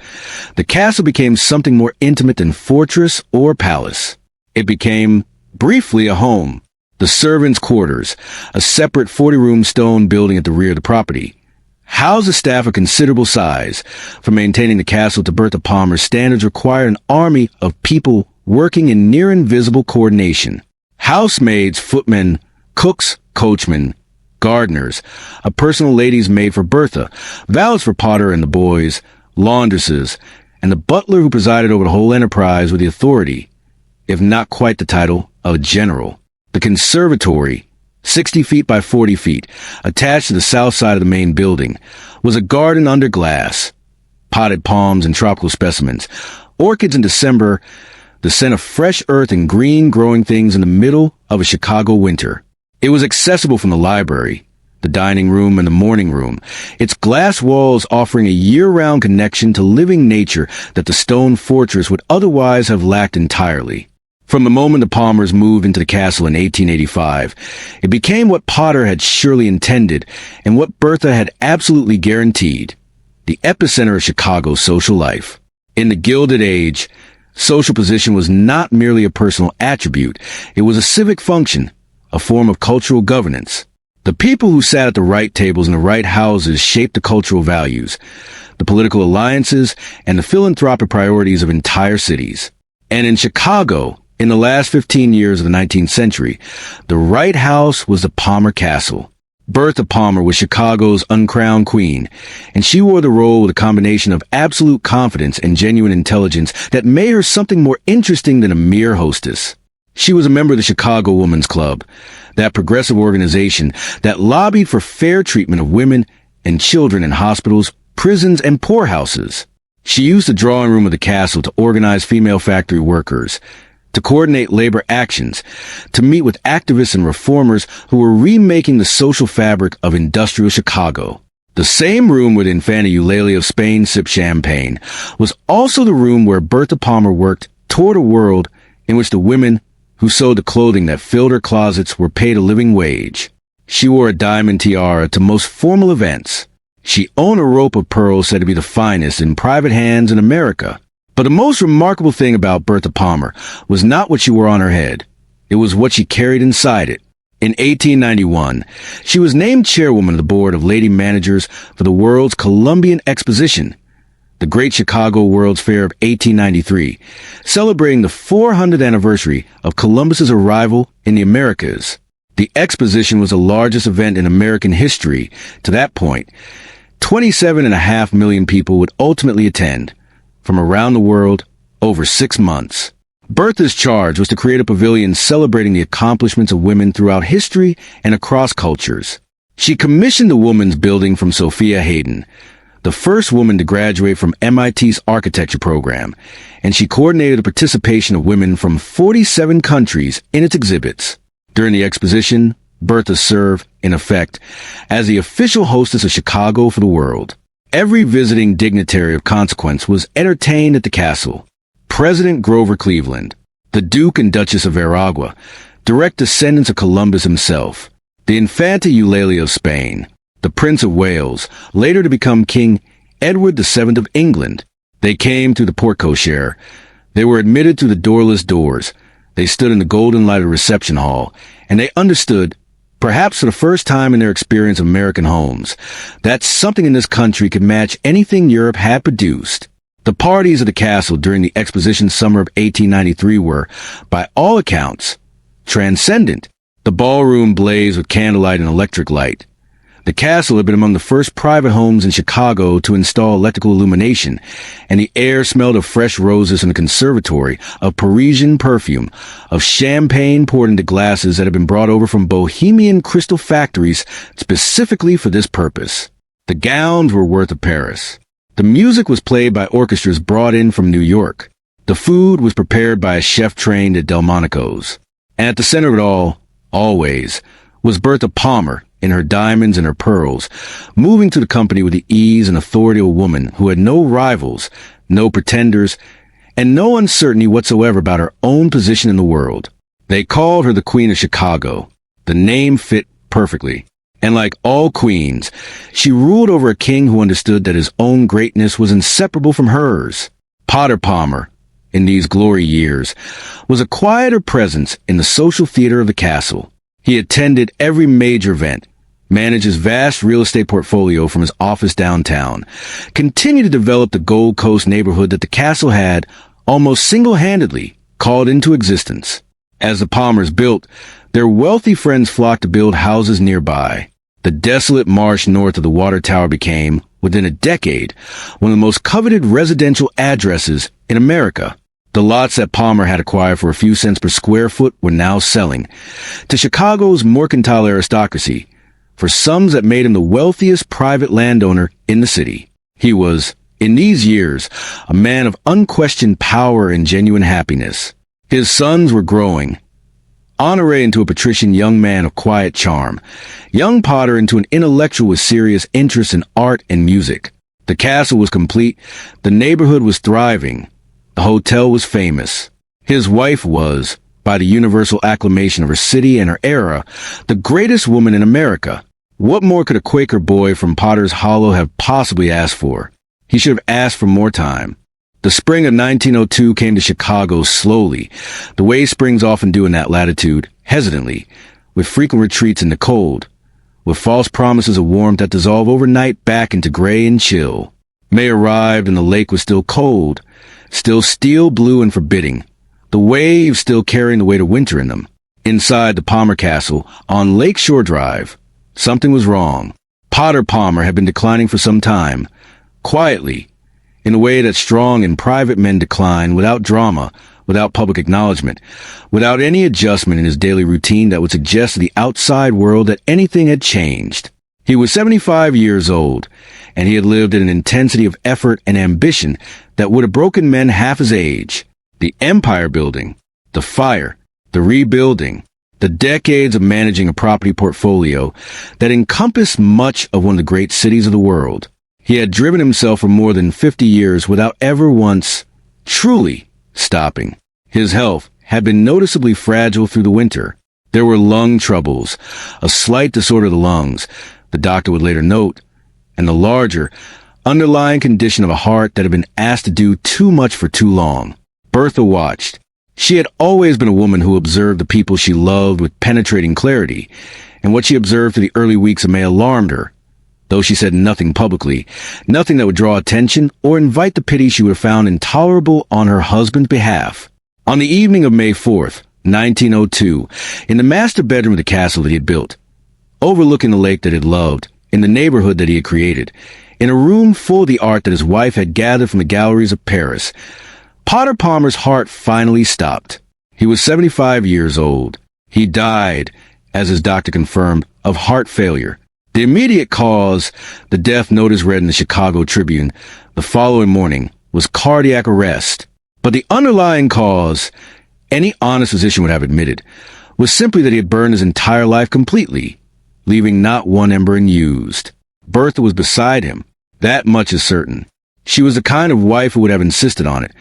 the castle became something more intimate than fortress or palace. It became, briefly, a home. The servants' quarters, a separate 40-room stone building at the rear of the property, housed a staff of considerable size. For maintaining the castle to Bertha Palmer's standards required an army of people working in near-invisible coordination. Housemaids, footmen, cooks, coachmen, gardeners, a personal lady's maid for Bertha, valets for Potter and the boys, laundresses, and the butler who presided over the whole enterprise with the authority, if not quite the title, of general. The conservatory, 60 feet by 40 feet, attached to the south side of the main building, was a garden under glass. Potted palms and tropical specimens, orchids in December, the scent of fresh earth and green growing things in the middle of a Chicago winter. It was accessible from the library, the dining room, and the morning room, its glass walls offering a year-round connection to living nature that the stone fortress would otherwise have lacked entirely. From the moment the Palmers moved into the castle in 1885, it became what Potter had surely intended and what Bertha had absolutely guaranteed, the epicenter of Chicago's social life. In the Gilded Age, social position was not merely a personal attribute, it was a civic function, a form of cultural governance. The people who sat at the right tables in the right houses shaped the cultural values, the political alliances, and the philanthropic priorities of entire cities. And in Chicago, in the last 15 years of the 19th century, the right house was the Palmer Castle. Bertha Palmer was Chicago's uncrowned queen, and she wore the role with a combination of absolute confidence and genuine intelligence that made her something more interesting than a mere hostess. She was a member of the Chicago Women's Club, that progressive organization that lobbied for fair treatment of women and children in hospitals, prisons, and poorhouses. She used the drawing room of the castle to organize female factory workers, to coordinate labor actions, to meet with activists and reformers who were remaking the social fabric of industrial Chicago. The same room where the Infanta Eulalia of Spain sipped champagne was also the room where Bertha Palmer worked toward a world in which the women who sewed the clothing that filled her closets were paid a living wage. She wore a diamond tiara to most formal events. She owned a rope of pearls said to be the finest in private hands in America. But the most remarkable thing about Bertha Palmer was not what she wore on her head. It was what she carried inside it. In 1891, she was named chairwoman of the board of lady managers for the World's Columbian Exposition, the Great Chicago World's Fair of 1893, celebrating the 400th anniversary of Columbus's arrival in the Americas. The exposition was the largest event in American history. To that point, 27.5 million people would ultimately attend, from around the world, over 6 months. Bertha's charge was to create a pavilion celebrating the accomplishments of women throughout history and across cultures. She commissioned the Woman's Building from Sophia Hayden, the first woman to graduate from MIT's architecture program, and she coordinated the participation of women from 47 countries in its exhibits. During the exposition, Bertha served, in effect, as the official hostess of Chicago for the world. Every visiting dignitary of consequence was entertained at the castle. President Grover Cleveland, the Duke and Duchess of Veragua, direct descendants of Columbus himself, the Infanta Eulalia of Spain, the Prince of Wales, later to become King Edward VII of England. They came through the porte-cochere. They were admitted through the doorless doors. They stood in the golden lighted reception hall, and they understood Perhaps for the first time in their experience of American homes, that something in this country could match anything Europe had produced. The parties at the castle during the Exposition summer of 1893 were, by all accounts, transcendent. The ballroom blazed with candlelight and electric light. The castle had been among the first private homes in Chicago to install electrical illumination, and the air smelled of fresh roses in the conservatory, of Parisian perfume, of champagne poured into glasses that had been brought over from Bohemian crystal factories specifically for this purpose. The gowns were worth of Paris. The music was played by orchestras brought in from New York. The food was prepared by a chef trained at Delmonico's. And at the center of it all, always, was Bertha Palmer, in her diamonds and her pearls, moving to the company with the ease and authority of a woman who had no rivals, no pretenders, and no uncertainty whatsoever about her own position in the world. They called her the Queen of Chicago. The name fit perfectly. And like all queens, she ruled over a king who understood that his own greatness was inseparable from hers. Potter Palmer, in these glory years, was a quieter presence in the social theater of the castle. He attended every major event, managed his vast real estate portfolio from his office downtown, continued to develop the Gold Coast neighborhood that the castle had, almost single-handedly, called into existence. As the Palmers built, their wealthy friends flocked to build houses nearby. The desolate marsh north of the water tower became, within a decade, one of the most coveted residential addresses in America. The lots that Palmer had acquired for a few cents per square foot were now selling to Chicago's mercantile aristocracy for sums that made him the wealthiest private landowner in the city. He was, in these years, a man of unquestioned power and genuine happiness. His sons were growing. Honoré into a patrician young man of quiet charm. Young Potter into an intellectual with serious interest in art and music. The castle was complete. The neighborhood was thriving. The hotel was famous. His wife was, by the universal acclamation of her city and her era, the greatest woman in America. What more could a Quaker boy from Potter's Hollow have possibly asked for? He should have asked for more time. The spring of 1902 came to Chicago slowly, the way springs often do in that latitude, hesitantly, with frequent retreats in the cold, with false promises of warmth that dissolve overnight back into gray and chill. May arrived and the lake was still cold, still steel blue and forbidding, the waves still carrying the weight of winter in them. Inside the Palmer Castle, on Lakeshore Drive, something was wrong. Potter Palmer had been declining for some time, quietly, in a way that strong and private men decline, without drama, without public acknowledgement, without any adjustment in his daily routine that would suggest to the outside world that anything had changed. He was 75 years old, and he had lived in an intensity of effort and ambition that would have broken men half his age. The empire building, the fire, the rebuilding, the decades of managing a property portfolio that encompassed much of one of the great cities of the world. He had driven himself for more than 50 years without ever once truly stopping. His health had been noticeably fragile through the winter. There were lung troubles, a slight disorder of the lungs, the doctor would later note, and the larger, underlying condition of a heart that had been asked to do too much for too long. Bertha watched. She had always been a woman who observed the people she loved with penetrating clarity, and what she observed through the early weeks of May alarmed her. Though she said nothing publicly, nothing that would draw attention or invite the pity she would have found intolerable on her husband's behalf. On the evening of May 4th, 1902, in the master bedroom of the castle that he had built, overlooking the lake that he had loved, in the neighborhood that he had created, in a room full of the art that his wife had gathered from the galleries of Paris, Potter Palmer's heart finally stopped. He was 75 years old. He died, as his doctor confirmed, of heart failure. The immediate cause, the death notice read in the Chicago Tribune the following morning, was cardiac arrest. But the underlying cause, any honest physician would have admitted, was simply that he had burned his entire life completely, leaving not one ember unused. Bertha was beside him. That much is certain. She was the kind of wife who would have insisted on it,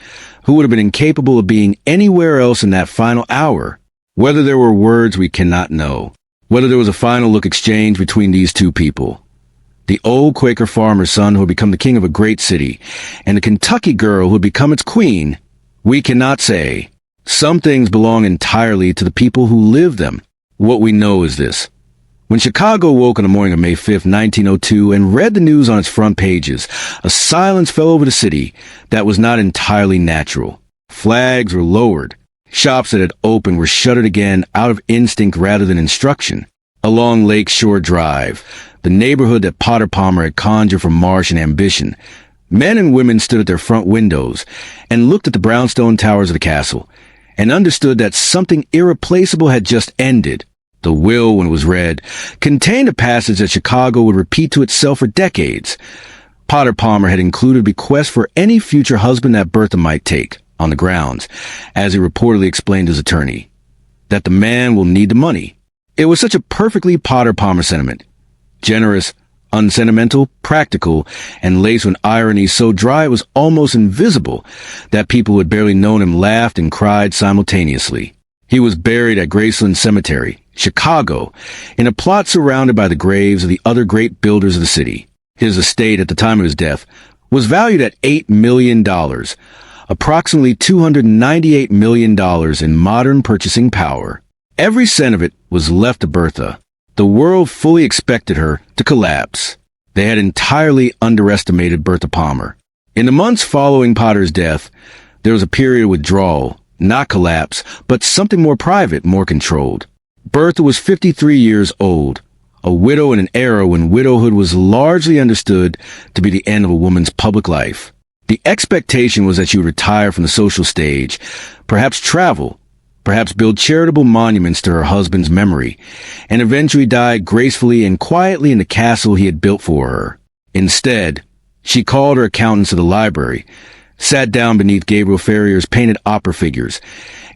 who would have been incapable of being anywhere else in that final hour. Whether there were words we cannot know. Whether there was a final look exchanged between these two people. The old Quaker farmer's son who had become the king of a great city, and the Kentucky girl who had become its queen, we cannot say. Some things belong entirely to the people who live them. What we know is this. When Chicago woke on the morning of May 5th, 1902, and read the news on its front pages, a silence fell over the city that was not entirely natural. Flags were lowered. Shops that had opened were shuttered again out of instinct rather than instruction. Along Lake Shore Drive, the neighborhood that Potter Palmer had conjured from marsh and ambition, men and women stood at their front windows and looked at the brownstone towers of the castle and understood that something irreplaceable had just ended. The will, when it was read, contained a passage that Chicago would repeat to itself for decades. Potter Palmer had included a bequest for any future husband that Bertha might take, on the grounds, as he reportedly explained to his attorney, that the man will need the money. It was such a perfectly Potter Palmer sentiment. Generous, unsentimental, practical, and laced with irony so dry it was almost invisible that people who had barely known him laughed and cried simultaneously. He was buried at Graceland Cemetery, Chicago, in a plot surrounded by the graves of the other great builders of the city. His estate at the time of his death was valued at $8 million, approximately $298 million in modern purchasing power. Every cent of it was left to Bertha. The world fully expected her to collapse. They had entirely underestimated Bertha Palmer. In the months following Potter's death, there was a period of withdrawal, not collapse, but something more private, more controlled. Bertha was 53 years old, a widow in an era when widowhood was largely understood to be the end of a woman's public life. The expectation was that she would retire from the social stage, perhaps travel, perhaps build charitable monuments to her husband's memory, and eventually die gracefully and quietly in the castle he had built for her. Instead, she called her accountants to the library, sat down beneath Gabriel Ferrier's painted opera figures,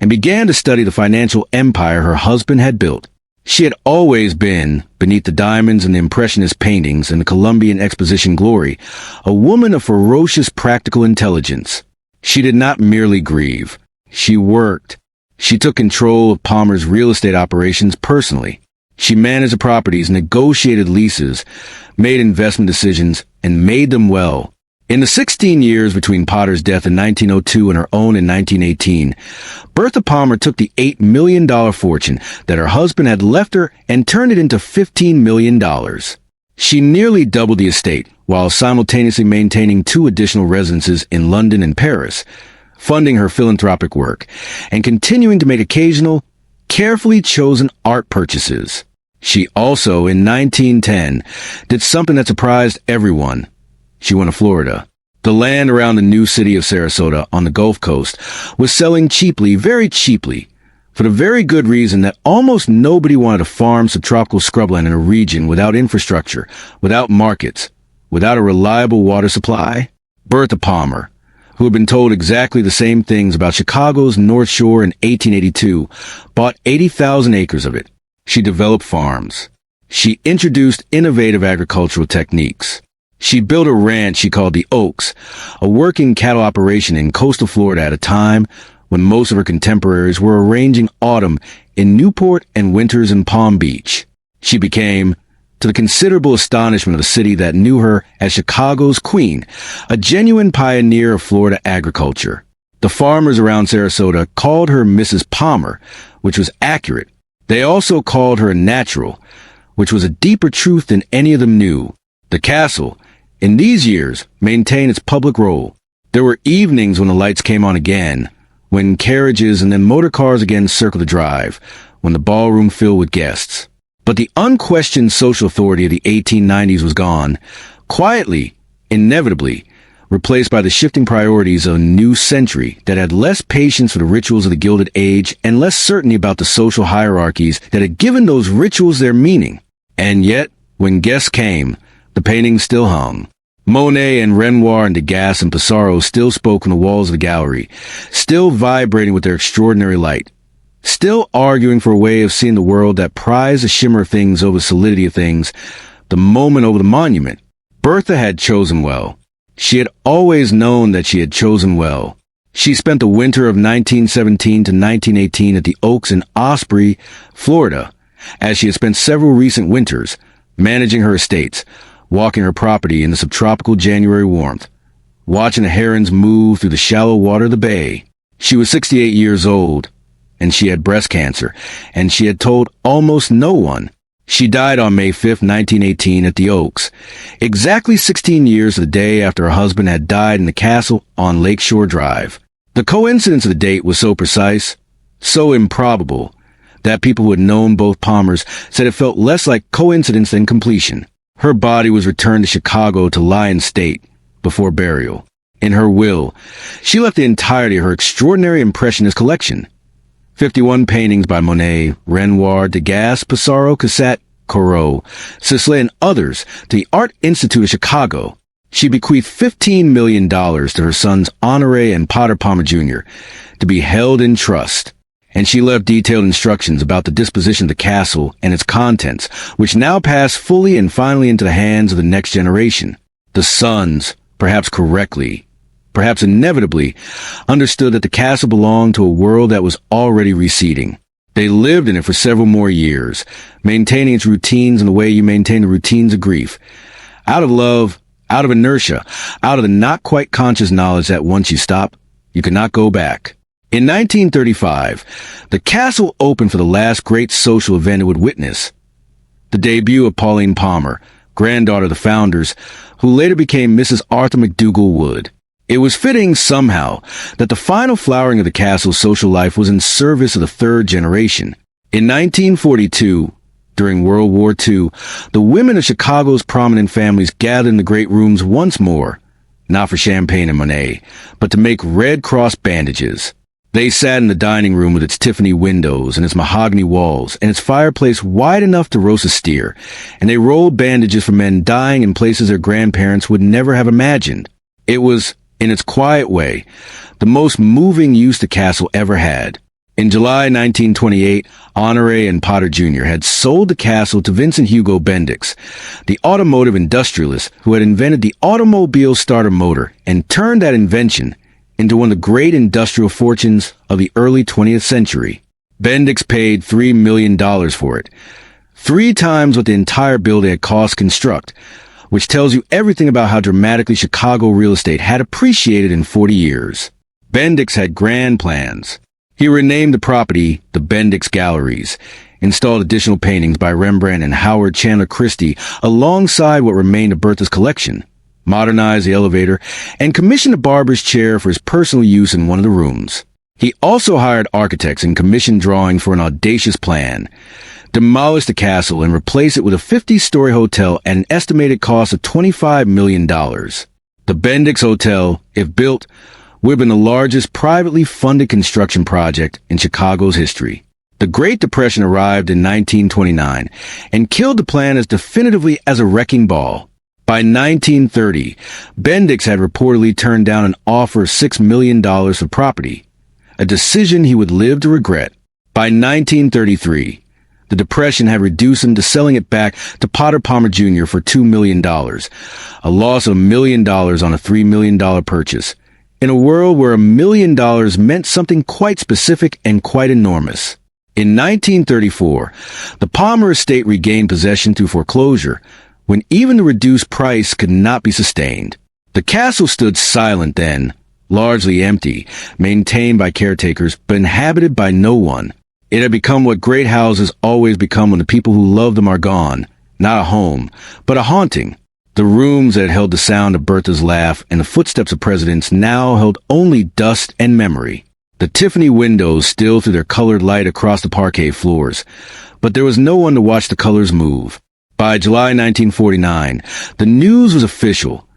and began to study the financial empire her husband had built. She had always been, beneath the diamonds and the Impressionist paintings and the Columbian Exposition glory, a woman of ferocious practical intelligence. She did not merely grieve. She worked. She took control of Palmer's real estate operations personally. She managed the properties, negotiated leases, made investment decisions, and made them well. In the 16 years between Potter's death in 1902 and her own in 1918, Bertha Palmer took the $8 million fortune that her husband had left her and turned it into $15 million. She nearly doubled the estate, while simultaneously maintaining 2 additional residences in London and Paris, funding her philanthropic work, and continuing to make occasional, carefully chosen art purchases. She also, in 1910, did something that surprised everyone. She went to Florida. The land around the new city of Sarasota on the Gulf Coast was selling cheaply, very cheaply, for the very good reason that almost nobody wanted to farm subtropical scrubland in a region without infrastructure, without markets, without a reliable water supply. Bertha Palmer, who had been told exactly the same things about Chicago's North Shore in 1882, bought 80,000 acres of it. She developed farms. She introduced innovative agricultural techniques. She built a ranch she called the Oaks, a working cattle operation in coastal Florida at a time when most of her contemporaries were arranging autumn in Newport and winters in Palm Beach. She became, to the considerable astonishment of the city that knew her as Chicago's queen, a genuine pioneer of Florida agriculture. The farmers around Sarasota called her Mrs. Palmer, which was accurate. They also called her a natural, which was a deeper truth than any of them knew. The castle, in these years, maintained its public role. There were evenings when the lights came on again, when carriages and then motor cars again circled the drive, when the ballroom filled with guests. But the unquestioned social authority of the 1890s was gone, quietly, inevitably, replaced by the shifting priorities of a new century that had less patience for the rituals of the Gilded Age and less certainty about the social hierarchies that had given those rituals their meaning. And yet, when guests came, the paintings still hung. Monet and Renoir and Degas and Pissarro still spoke on the walls of the gallery, still vibrating with their extraordinary light, still arguing for a way of seeing the world that prized the shimmer of things over the solidity of things, the moment over the monument. Bertha had chosen well. She had always known that she had chosen well. She spent the winter of 1917 to 1918 at the Oaks in Osprey, Florida, as she had spent several recent winters, managing her estates, walking her property in the subtropical January warmth, watching the herons move through the shallow water of the bay. She was 68 years old, and she had breast cancer, and she had told almost no one. She died on May 5, 1918 at the Oaks, exactly 16 years to the day after her husband had died in the castle on Lakeshore Drive. The coincidence of the date was so precise, so improbable, that people who had known both Palmers said it felt less like coincidence than completion. Her body was returned to Chicago to lie in state before burial. In her will, she left the entirety of her extraordinary Impressionist collection. 51 paintings by Monet, Renoir, Degas, Pissarro, Cassatt, Corot, Sisley, and others to the Art Institute of Chicago. She bequeathed $15 million to her sons Honoré and Potter Palmer Jr. to be held in trust, and she left detailed instructions about the disposition of the castle and its contents, which now pass fully and finally into the hands of the next generation. The sons, perhaps correctly, perhaps inevitably, understood that the castle belonged to a world that was already receding. They lived in it for several more years, maintaining its routines in the way you maintain the routines of grief. Out of love, out of inertia, out of the not quite conscious knowledge that once you stop, you cannot go back. In 1935, the castle opened for the last great social event it would witness, the debut of Pauline Palmer, granddaughter of the founders, who later became Mrs. Arthur McDougall Wood. It was fitting, somehow, that the final flowering of the castle's social life was in service of the third generation. In 1942, during World War II, the women of Chicago's prominent families gathered in the great rooms once more, not for champagne and Monet, but to make Red Cross bandages. They sat in the dining room with its Tiffany windows and its mahogany walls and its fireplace wide enough to roast a steer, and they rolled bandages for men dying in places their grandparents would never have imagined. It was, in its quiet way, the most moving use the castle ever had. In July 1928, Honoré and Potter Jr. had sold the castle to Vincent Hugo Bendix, the automotive industrialist who had invented the automobile starter motor and turned that invention into one of the great industrial fortunes of the early 20th century. Bendix paid $3 million for it, 3 times what the entire building had cost to construct, which tells you everything about how dramatically Chicago real estate had appreciated in 40 years. Bendix had grand plans. He renamed the property the Bendix Galleries, installed additional paintings by Rembrandt and Howard Chandler Christie alongside what remained of Bertha's collection, modernized the elevator, and commissioned a barber's chair for his personal use in one of the rooms. He also hired architects and commissioned drawings for an audacious plan: demolish the castle and replace it with a 50-story hotel at an estimated cost of $25 million. The Bendix Hotel, if built, would have been the largest privately funded construction project in Chicago's history. The Great Depression arrived in 1929 and killed the plan as definitively as a wrecking ball. By 1930, Bendix had reportedly turned down an offer of $6 million for property, a decision he would live to regret. By 1933, the Depression had reduced him to selling it back to Potter Palmer Jr. for $2 million, a loss of $1 million on a $3 million purchase, in a world where $1 million meant something quite specific and quite enormous. In 1934, the Palmer estate regained possession through foreclosure, when even the reduced price could not be sustained. The castle stood silent then, largely empty, maintained by caretakers, but inhabited by no one. It had become what great houses always become when the people who love them are gone, not a home, but a haunting. The rooms that held the sound of Bertha's laugh and the footsteps of presidents now held only dust and memory. The Tiffany windows still threw their colored light across the parquet floors, but there was no one to watch the colors move. By July 1949, the news was official.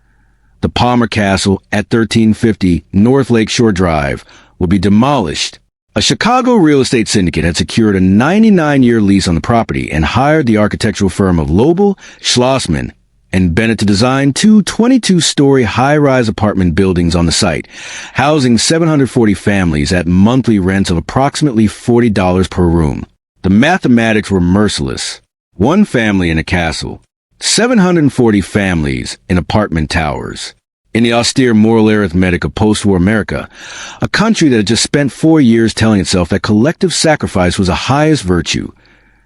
The Palmer Castle at 1350 North Lakeshore Drive would be demolished. A Chicago real estate syndicate had secured a 99-year lease on the property and hired the architectural firm of Lobel, Schlossman, and Bennett to design 2 22-story high-rise apartment buildings on the site, housing 740 families at monthly rents of approximately $40 per room. The mathematics were merciless. 1 family in a castle, 740 families in apartment towers. In the austere moral arithmetic of post-war America, a country that had just spent 4 years telling itself that collective sacrifice was the highest virtue,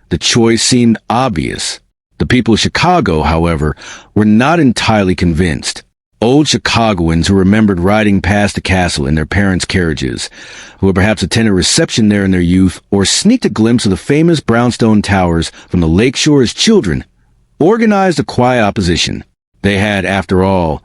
the choice seemed obvious. The people of Chicago, however, were not entirely convinced. Old Chicagoans who remembered riding past the castle in their parents' carriages, who had perhaps attended a reception there in their youth, or sneaked a glimpse of the famous brownstone towers from the lakeshore as children, organized a quiet opposition. They had, after all,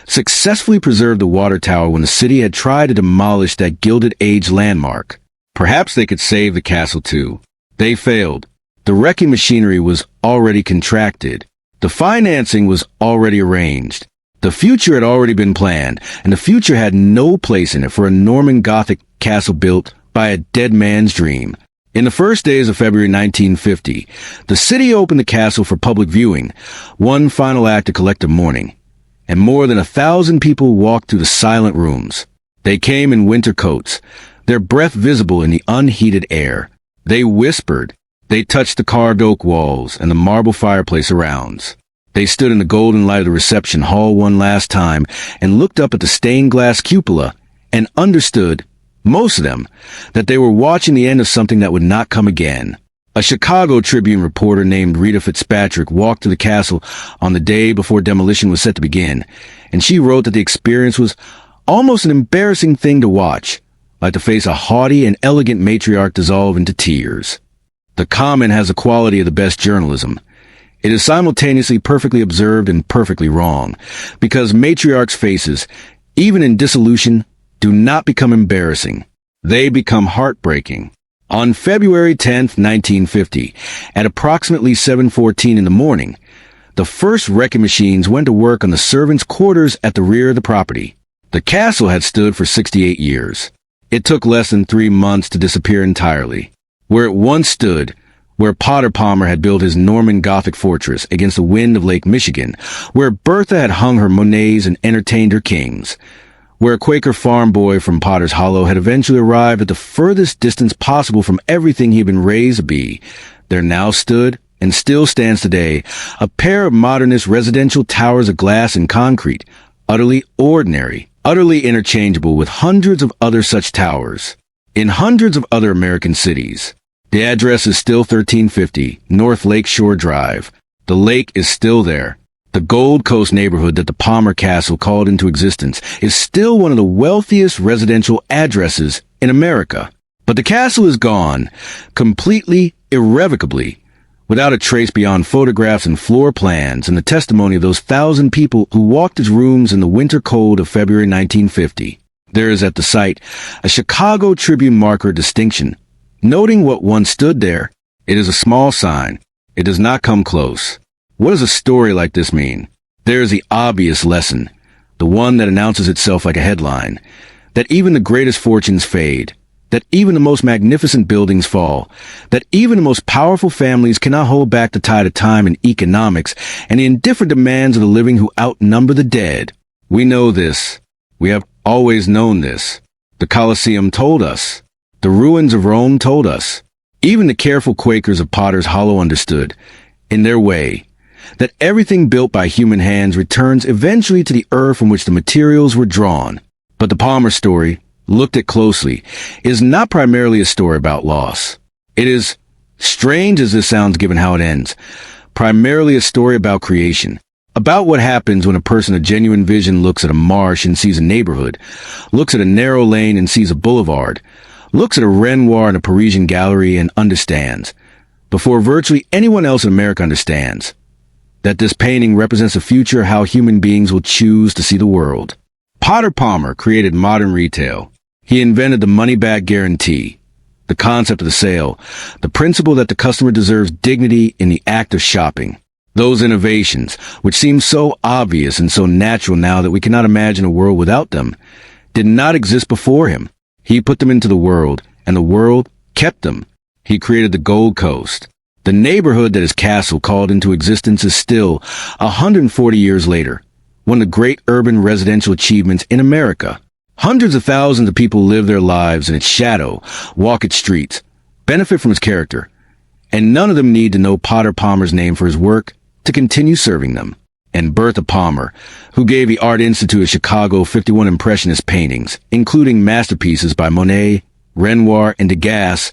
successfully preserved the water tower when the city had tried to demolish that Gilded Age landmark. Perhaps they could save the castle too. They failed. The wrecking machinery was already contracted. The financing was already arranged. The future had already been planned, and the future had no place in it for a Norman Gothic castle built by a dead man's dream. In the first days of February 1950, the city opened the castle for public viewing, one final act of collective mourning, and more than 1,000 people walked through the silent rooms. They came in winter coats, their breath visible in the unheated air. They whispered. They touched the carved oak walls and the marble fireplace arounds. They stood in the golden light of the reception hall one last time and looked up at the stained glass cupola and understood, most of them, that they were watching the end of something that would not come again. A Chicago Tribune reporter named Rita Fitzpatrick walked to the castle on the day before demolition was set to begin, and she wrote that the experience was almost an embarrassing thing to watch, like to face a haughty and elegant matriarch dissolve into tears. The comment has the quality of the best journalism. It is simultaneously perfectly observed and perfectly wrong, because matriarchs' faces, even in dissolution, do not become embarrassing. They become heartbreaking. On February 10th, 1950, at approximately 7:14 in the morning, the first wrecking machines went to work on the servants' quarters at the rear of the property. The castle had stood for 68 years. It took less than 3 months to disappear entirely. Where it once stood, where Potter Palmer had built his Norman Gothic fortress against the wind of Lake Michigan, where Bertha had hung her Monets and entertained her kings, where a Quaker farm boy from Potter's Hollow had eventually arrived at the furthest distance possible from everything he had been raised to be, there now stood, and still stands today, a pair of modernist residential towers of glass and concrete, utterly ordinary, utterly interchangeable with hundreds of other such towers, in hundreds of other American cities. The address is still 1350 North Lake Shore Drive. The lake is still there. The Gold Coast neighborhood that the Palmer Castle called into existence is still one of the wealthiest residential addresses in America. But the castle is gone, completely, irrevocably, without a trace beyond photographs and floor plans and the testimony of those 1,000 people who walked its rooms in the winter cold of February 1950. There is at the site a Chicago Tribune marker distinction, noting what once stood there. It is a small sign. It does not come close. What does a story like this mean? There is the obvious lesson, the one that announces itself like a headline, that even the greatest fortunes fade, that even the most magnificent buildings fall, that even the most powerful families cannot hold back the tide of time and economics and the indifferent demands of the living who outnumber the dead. We know this. We have always known this. The Colosseum told us. The ruins of Rome told us. Even the careful Quakers of Potter's Hollow understood, in their way, that everything built by human hands returns eventually to the earth from which the materials were drawn. But the Palmer story, looked at closely, is not primarily a story about loss. It is, strange as this sounds given how it ends, primarily a story about creation, about what happens when a person of genuine vision looks at a marsh and sees a neighborhood, looks at a narrow lane and sees a boulevard, looks at a Renoir in a Parisian gallery and understands, before virtually anyone else in America understands, that this painting represents the future of how human beings will choose to see the world. Potter Palmer created modern retail. He invented the money-back guarantee, the concept of the sale, the principle that the customer deserves dignity in the act of shopping. Those innovations, which seem so obvious and so natural now that we cannot imagine a world without them, did not exist before him. He put them into the world, and the world kept them. He created the Gold Coast. The neighborhood that his castle called into existence is still, 140 years later, one of the great urban residential achievements in America. Hundreds of thousands of people live their lives in its shadow, walk its streets, benefit from its character, and none of them need to know Potter Palmer's name for his work to continue serving them. And Bertha Palmer, who gave the Art Institute of Chicago 51 Impressionist paintings, including masterpieces by Monet, Renoir, and Degas,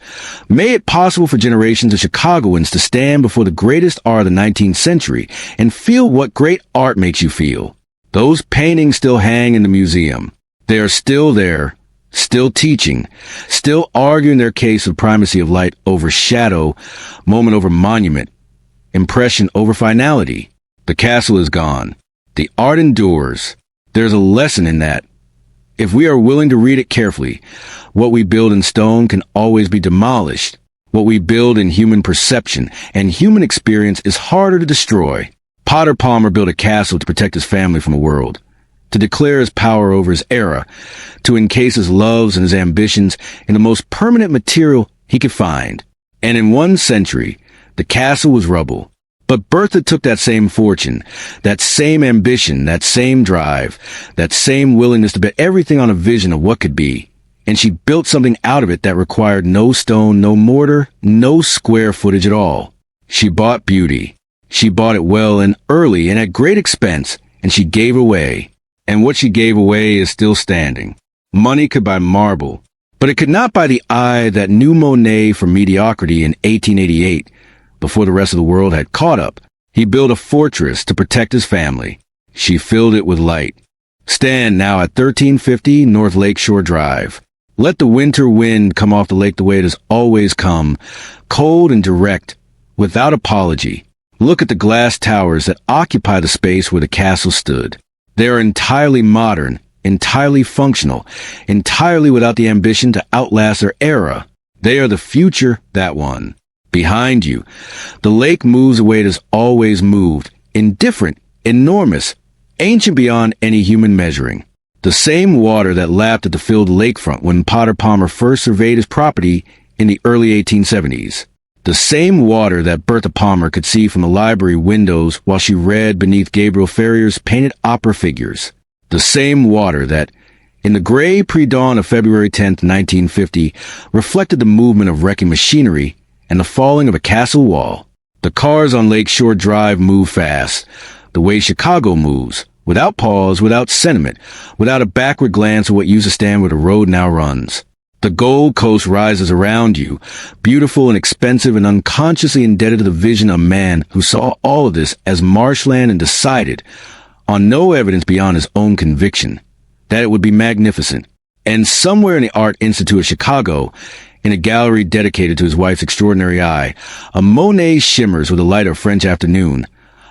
made it possible for generations of Chicagoans to stand before the greatest art of the 19th century and feel what great art makes you feel. Those paintings still hang in the museum. They are still there, still teaching, still arguing their case of primacy of light over shadow, moment over monument, impression over finality. The castle is gone. The art endures. There's a lesson in that. If we are willing to read it carefully, what we build in stone can always be demolished. What we build in human perception and human experience is harder to destroy. Potter Palmer built a castle to protect his family from the world, to declare his power over his era, to encase his loves and his ambitions in the most permanent material he could find. And in 1 century, the castle was rubble. But Bertha took that same fortune, that same ambition, that same drive, that same willingness to bet everything on a vision of what could be, and she built something out of it that required no stone, no mortar, no square footage at all. She bought beauty. She bought it well and early and at great expense, and she gave away. And what she gave away is still standing. Money could buy marble, but it could not buy the eye that knew Monet for mediocrity in 1888, before the rest of the world had caught up. He built a fortress to protect his family. She filled it with light. Stand now at 1350 North Lakeshore Drive. Let the winter wind come off the lake the way it has always come, cold and direct, without apology. Look at the glass towers that occupy the space where the castle stood. They are entirely modern, entirely functional, entirely without the ambition to outlast their era. They are the future that won. Behind you, the lake moves the way it has always moved, indifferent, enormous, ancient beyond any human measuring. The same water that lapped at the filled lakefront when Potter Palmer first surveyed his property in the early 1870s. The same water that Bertha Palmer could see from the library windows while she read beneath Gabriel Ferrier's painted opera figures. The same water that, in the gray pre-dawn of February 10th, 1950, reflected the movement of wrecking machinery and the falling of a castle wall. The cars on Lakeshore Drive move fast, the way Chicago moves, without pause, without sentiment, without a backward glance at what used to stand where the road now runs. The Gold Coast rises around you, beautiful and expensive and unconsciously indebted to the vision of a man who saw all of this as marshland and decided, on no evidence beyond his own conviction, that it would be magnificent. And somewhere in the Art Institute of Chicago, in a gallery dedicated to his wife's extraordinary eye, a Monet shimmers with the light of French afternoon,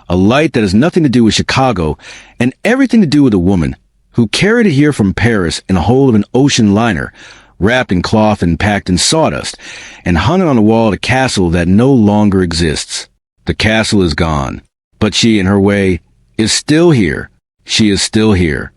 a light that has nothing to do with Chicago and everything to do with a woman who carried it here from Paris in the hold of an ocean liner, wrapped in cloth and packed in sawdust, and hung it on the wall of a castle that no longer exists. The castle is gone, but she, in her way, is still here. She is still here.